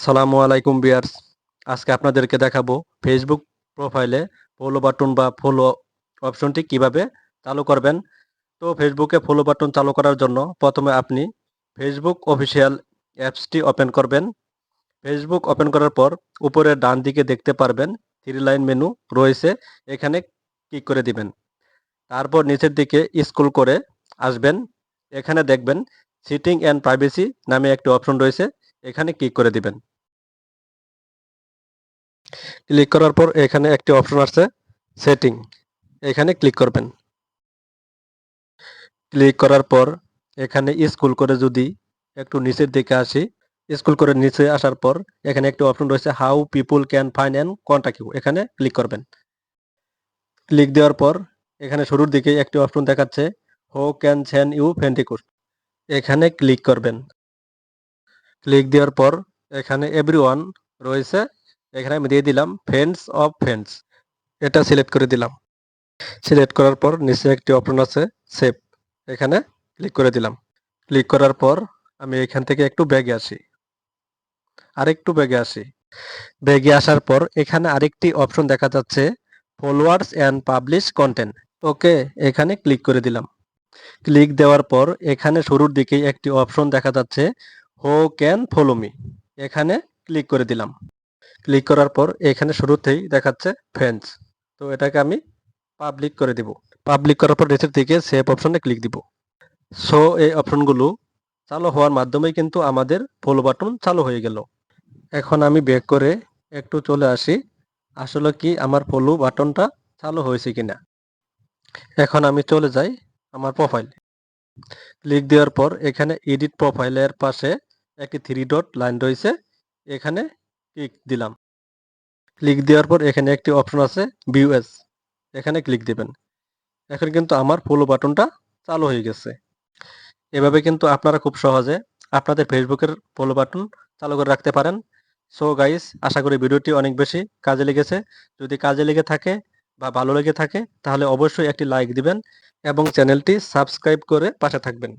সালামু আলাইকুম বিয়ার্স। আজকে আপনাদেরকে দেখাবো ফেসবুক প্রোফাইলে ফলো বাটন বা ফলো অপশনটি কিভাবে চালু করবেন। তো ফেসবুকে ফলো বাটন চালু করার জন্য প্রথমে আপনি ফেসবুক অফিসিয়াল অ্যাপসটি ওপেন করবেন। ফেসবুক ওপেন করার পর উপরে ডান দিকে দেখতে পারবেন 3 লাইন মেনু রয়েছে, এখানে ক্লিক করে দিবেন। তারপর নিচের দিকে স্ক্রল করে আসবেন, এখানে দেখবেন সিটিং অ্যান্ড প্রাইভেসি নামে একটি অপশন রয়েছে, এখানে ক্লিক করে দিবেন। ক্লিক করার পর এখানে একটি অপশন আছে সেটিং, এখানে ক্লিক করবেন। ক্লিক করার পর এখানে স্ক্রল করে যদি একটু নিচের দিকে আসি, স্ক্রল করে নিচে আসার পর এখানে একটি অপশন রয়েছে how people can find and contact you, এখানে ক্লিক করবেন। ক্লিক দেওয়ার পর এখানে শুরুর দিকে একটি অপশন দেখাচ্ছে who can send you friend request, এখানে ক্লিক করবেন। ক্লিক দেওয়ার পর এখানে এভরিওয়ান রয়েছে, এখানে আমি দিয়ে দিলাম ফ্রেন্ডস অফ ফ্রেন্ডস, এটা সিলেক্ট করে দিলাম। সিলেক্ট করার পর নিচে একটি অপশন আছে সেভ, এখানে ক্লিক করে দিলাম। ক্লিক করার পর আমি এখান থেকে একটু ব্যাগে আসি, আরেকটু ব্যাগে আসি। ব্যাগে আসার পর এখানে আরেকটি অপশন দেখা যাচ্ছে ফলোয়ার্স অ্যান্ড পাবলিশ কন্টেন্ট, ওকে এখানে ক্লিক করে দিলাম। ক্লিক দেওয়ার পর এখানে শুরুর দিকে একটি অপশন দেখা যাচ্ছে হো ক্যান ফলো মি, এখানে ক্লিক করে দিলাম। ক্লিক করার পর এখানে শুরুতেই দেখাচ্ছে ফ্রেন্ডস, তো এটাকে আমি পাবলিক করে দিব। পাবলিক করার পর নিচের দিকে সেভ অপশনে ক্লিক দিব। সো এই অপশনগুলো চালু হওয়ার মাধ্যমেই কিন্তু আমাদের ফলো বাটন চালু হয়ে গেল। এখন আমি ব্যাক করে একটু চলে আসি, আসলে কি আমার ফলো বাটনটা চালু হয়েছে কিনা। এখন আমি চলে যাই আমার প্রোফাইলে। ক্লিক দেওয়ার পর এখানে এডিট প্রোফাইলের পাশে একটি 3 ডট লাইন রয়েছে, এখানে ক্লিক দিলাম। ক্লিক দেওয়ার পর এখানে একটি অপশন আছে ভিউ এজ, এখানে ক্লিক দিবেন। এখন কিন্তু আমার ফলো বাটনটা চালু হয়ে গেছে। এভাবে কিন্তু আপনারা খুব সহজে আপনাদের ফেসবুকের ফলো বাটন চালু করে রাখতে পারেন। সো গাইস, আশা করি ভিডিওটি অনেক বেশি কাজে লেগেছে। যদি কাজে লেগে থাকে বা ভালো লেগে থাকে তাহলে অবশ্যই একটি লাইক দিবেন এবং চ্যানেলটি সাবস্ক্রাইব করে পাশে থাকবেন।